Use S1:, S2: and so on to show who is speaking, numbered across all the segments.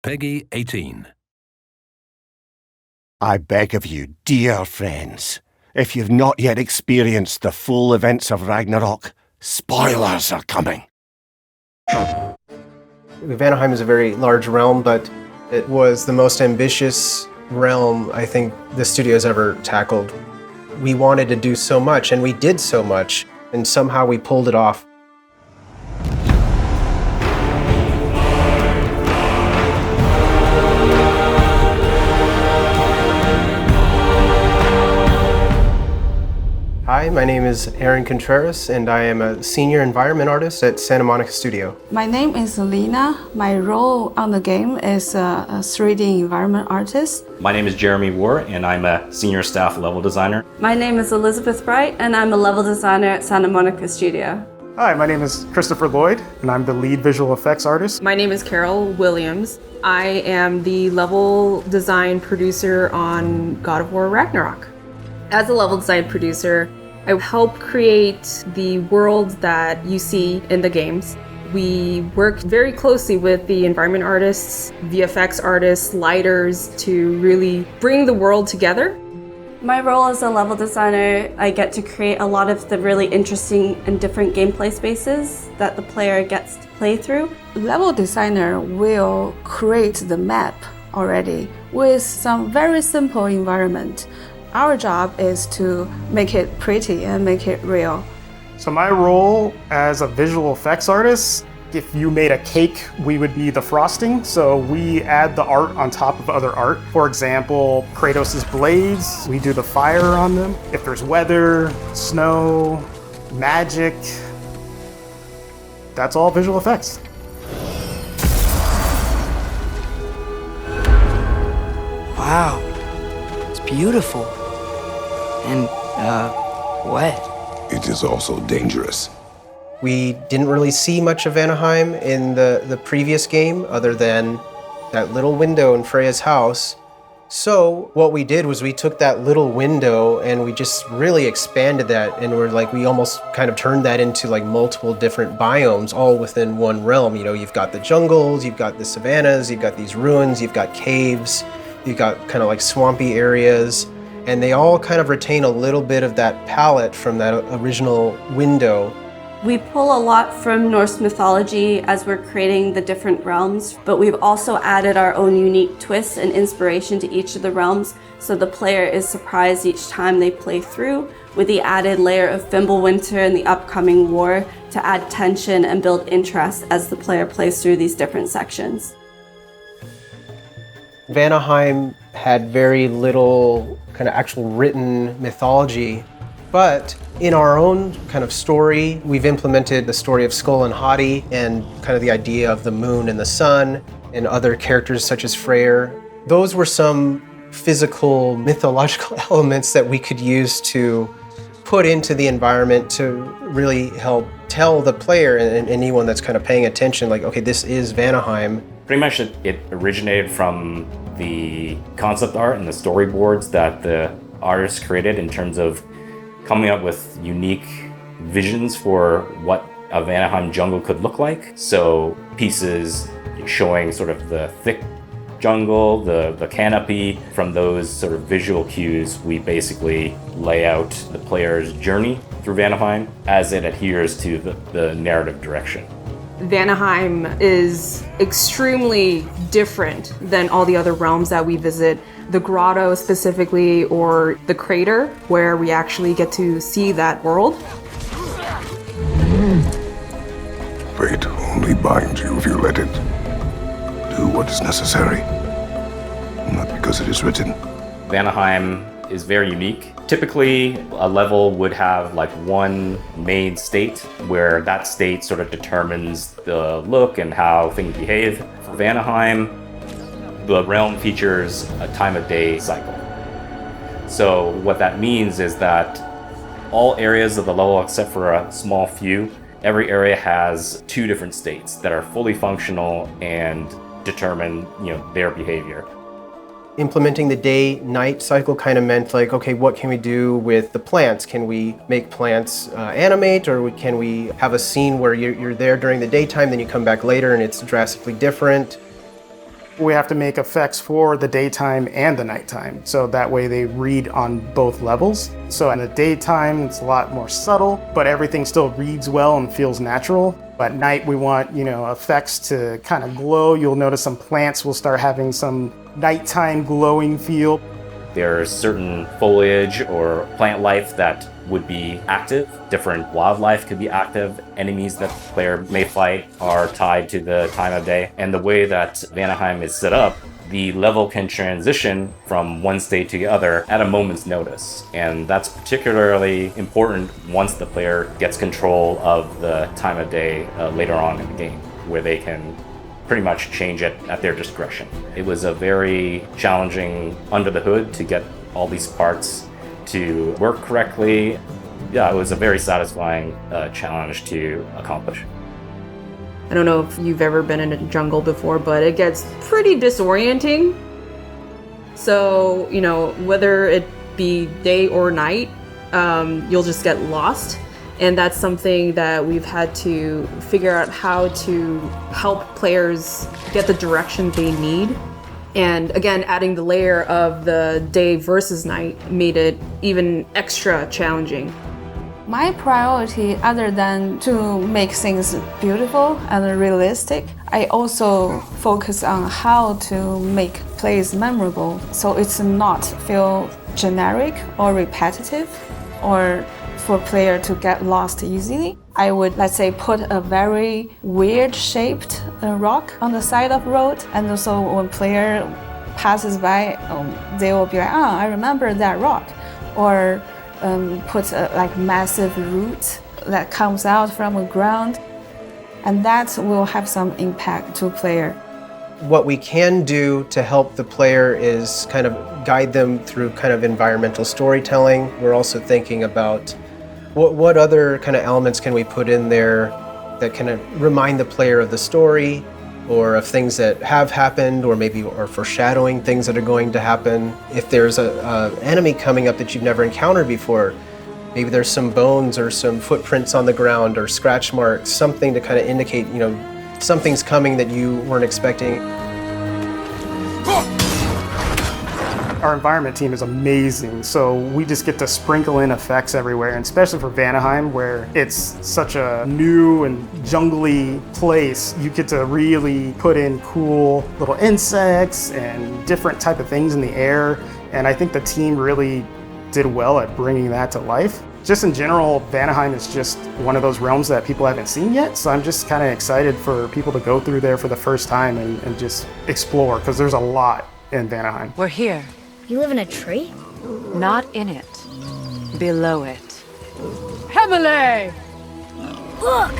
S1: Peggy 18.
S2: I beg of you, dear friends, if you've not yet experienced the full events of Ragnarök, spoilers are coming.
S3: Vanaheim is a very large realm, but it was the most ambitious realm I think the studio's ever tackled. We wanted to do so much, and we did so much, and somehow we pulled it off. Hi, my name is Aaron Contreras, and I am a senior environment artist at Santa Monica Studio.
S4: My name is Lena. My role on the game is a 3D environment artist.
S5: My name is Jeremy War, and I'm a senior staff level designer.
S6: My name is Elizabeth Bright, and I'm a level designer at Santa Monica Studio.
S7: Hi, my name is Christopher Lloyd, and I'm the lead visual effects artist.
S8: My name is Carol Williams. I am the level design producer on God of War Ragnarök. As a level design producer, I help create the world that you see in the games. We work very closely with the environment artists, VFX artists, lighters to really bring the world together.
S6: My role as a level designer, I get to create a lot of the really interesting and different gameplay spaces that the player gets to play through.
S4: Level designer will create the map already with some very simple environment. Our job is to make it pretty and make it real.
S7: So my role as a visual effects artist, if you made a cake, we would be the frosting. So we add the art on top of other art. For example, Kratos' blades, we do the fire on them. If there's weather, snow, magic, that's all visual effects.
S9: Wow, it's beautiful. And, wet.
S10: It is also dangerous.
S3: We didn't really see much of Vanaheim in the previous game, other than that little window in Freya's house. So what we did was we took that little window and we just really expanded that, and we almost kind of turned that into like multiple different biomes all within one realm. You know, you've got the jungles, you've got the savannas, you've got these ruins, you've got caves, you've got kind of like swampy areas. And they all kind of retain a little bit of that palette from that original window.
S6: We pull a lot from Norse mythology as we're creating the different realms, but we've also added our own unique twists and inspiration to each of the realms, so the player is surprised each time they play through, with the added layer of Fimbulwinter and the upcoming war to add tension and build interest as the player plays through these different sections.
S3: Vanaheim had very little kind of actual written mythology, but in our own kind of story, we've implemented the story of Skull and Hati and kind of the idea of the moon and the sun and other characters such as Freyr. Those were some physical, mythological elements that we could use to put into the environment to really help tell the player and anyone that's kind of paying attention, like, okay, this is Vanaheim.
S5: Pretty much it originated from the concept art and the storyboards that the artists created in terms of coming up with unique visions for what a Vanaheim jungle could look like. So pieces showing sort of the thick jungle, the canopy. From those sort of visual cues, we basically lay out the player's journey through Vanaheim as it adheres to the narrative direction.
S8: Vanaheim is extremely different than all the other realms that we visit. The grotto specifically, or the crater, where we actually get to see that world.
S10: Fate only binds you if you let it. Do what is necessary, not because it is written.
S5: Vanaheim is very unique. Typically, a level would have like one main state where that state sort of determines the look and how things behave. For Vanaheim, the realm features a time of day cycle. So what that means is that all areas of the level, except for a small few, every area has two different states that are fully functional and determine, their behavior.
S3: Implementing the day-night cycle kind of meant like, okay, what can we do with the plants? Can we make plants animate, or can we have a scene where you're there during the daytime, then you come back later and it's drastically different?
S7: We have to make effects for the daytime and the nighttime, so that way they read on both levels. So in the daytime, it's a lot more subtle, but everything still reads well and feels natural. At night, we want, effects to kind of glow. You'll notice some plants will start having some nighttime glowing feel.
S5: There's certain foliage or plant life that would be active. Different wildlife could be active. Enemies that the player may fight are tied to the time of day. And the way that Vanaheim is set up, the level can transition from one state to the other at a moment's notice. And that's particularly important once the player gets control of the time of day later on in the game, where they can pretty much change it at their discretion. It was a very challenging under the hood to get all these parts to work correctly. Yeah, it was a very satisfying challenge to accomplish.
S8: I don't know if you've ever been in a jungle before, but it gets pretty disorienting. So, whether it be day or night, you'll just get lost. And that's something that we've had to figure out how to help players get the direction they need. And again, adding the layer of the day versus night made it even extra challenging.
S4: My priority, other than to make things beautiful and realistic, I also focus on how to make plays memorable, so it's not feel generic or repetitive, or for player to get lost easily. I would, let's say, put a very weird shaped rock on the side of the road, and so when player passes by, they will be like, I remember that rock. Or put a massive root that comes out from the ground, and that will have some impact to player.
S3: What we can do to help the player is kind of guide them through kind of environmental storytelling. We're also thinking about what other kind of elements can we put in there that can remind the player of the story, or of things that have happened, or maybe are foreshadowing things that are going to happen. If there's an enemy coming up that you've never encountered before, maybe there's some bones or some footprints on the ground or scratch marks, something to kind of indicate, something's coming that you weren't expecting.
S7: Our environment team is amazing, so we just get to sprinkle in effects everywhere, and especially for Vanaheim, where it's such a new and jungly place, you get to really put in cool little insects and different type of things in the air, and I think the team really did well at bringing that to life. Just in general, Vanaheim is just one of those realms that people haven't seen yet, so I'm just kind of excited for people to go through there for the first time and just explore, because there's a lot in Vanaheim.
S1: We're here.
S11: You live in a tree?
S1: Not in it. Below it.
S11: Heavily! Look!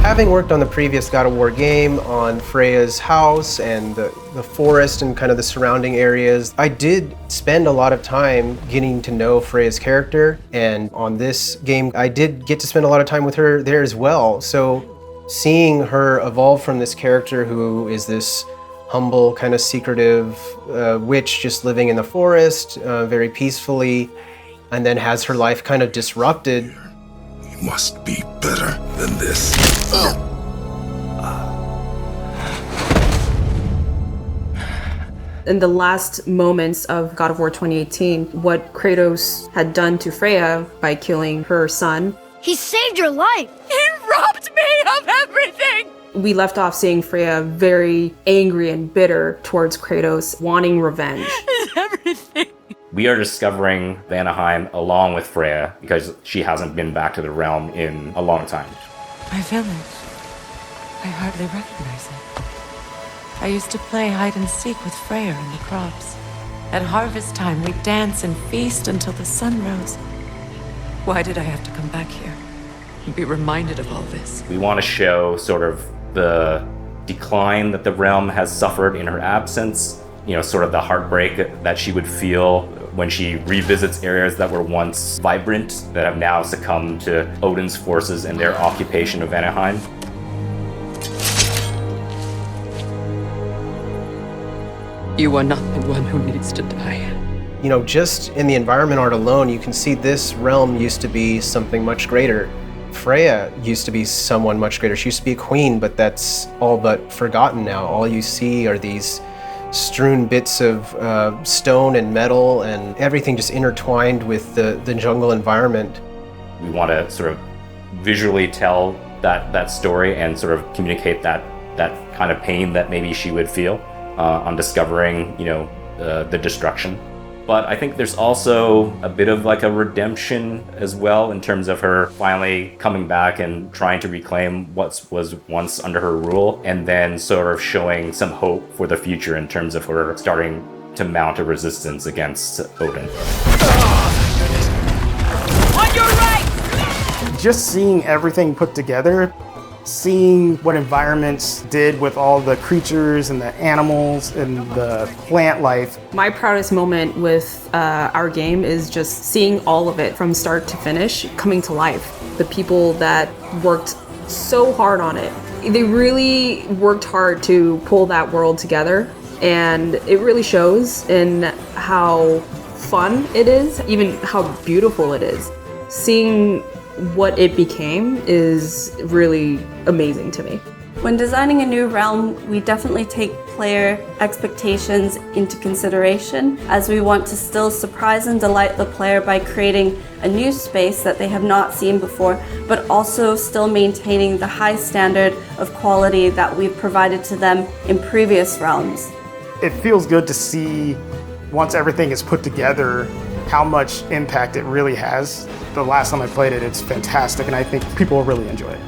S3: Having worked on the previous God of War game, on Freya's house and the forest and kind of the surrounding areas, I did spend a lot of time getting to know Freya's character, and on this game I did get to spend a lot of time with her there as well. So seeing her evolve from this character who is this humble, kind of secretive witch just living in the forest very peacefully, and then has her life kind of disrupted.
S10: You must be better than this.
S8: In the last moments of God of War 2018, what Kratos had done to Freya by killing her son.
S11: He saved your life! He robbed me of everything!
S8: We left off seeing Freya very angry and bitter towards Kratos, wanting revenge.
S11: Everything.
S5: We are discovering Vanaheim along with Freya because she hasn't been back to the realm in a long time.
S1: My village. I hardly recognize it. I used to play hide and seek with Freya in the crops. At harvest time, we'd dance and feast until the sun rose. Why did I have to come back here and be reminded of all this?
S5: We want to show sort of the decline that the realm has suffered in her absence, sort of the heartbreak that she would feel when she revisits areas that were once vibrant, that have now succumbed to Odin's forces and their occupation of Vanaheim.
S1: You are not the one who needs to die.
S3: Just in the environment art alone, you can see this realm used to be something much greater. Freya used to be someone much greater. She used to be a queen, but that's all but forgotten now. All you see are these strewn bits of stone and metal and everything just intertwined with the jungle environment.
S5: We want to sort of visually tell that story and sort of communicate that kind of pain that maybe she would feel on discovering, the destruction. But I think there's also a bit of like a redemption as well in terms of her finally coming back and trying to reclaim what was once under her rule, and then sort of showing some hope for the future in terms of her starting to mount a resistance against Odin.
S11: On your right!
S7: Just seeing everything put together, seeing what environments did with all the creatures and the animals and the plant life.
S8: My proudest moment with our game is just seeing all of it from start to finish coming to life. The people that worked so hard on it, they really worked hard to pull that world together, and it really shows in how fun it is, even how beautiful it is. Seeing what it became is really amazing to me.
S6: When designing a new realm, we definitely take player expectations into consideration, as we want to still surprise and delight the player by creating a new space that they have not seen before, but also still maintaining the high standard of quality that we've provided to them in previous realms.
S7: It feels good to see, once everything is put together, how much impact it really has. The last time I played it, it's fantastic, and I think people will really enjoy it.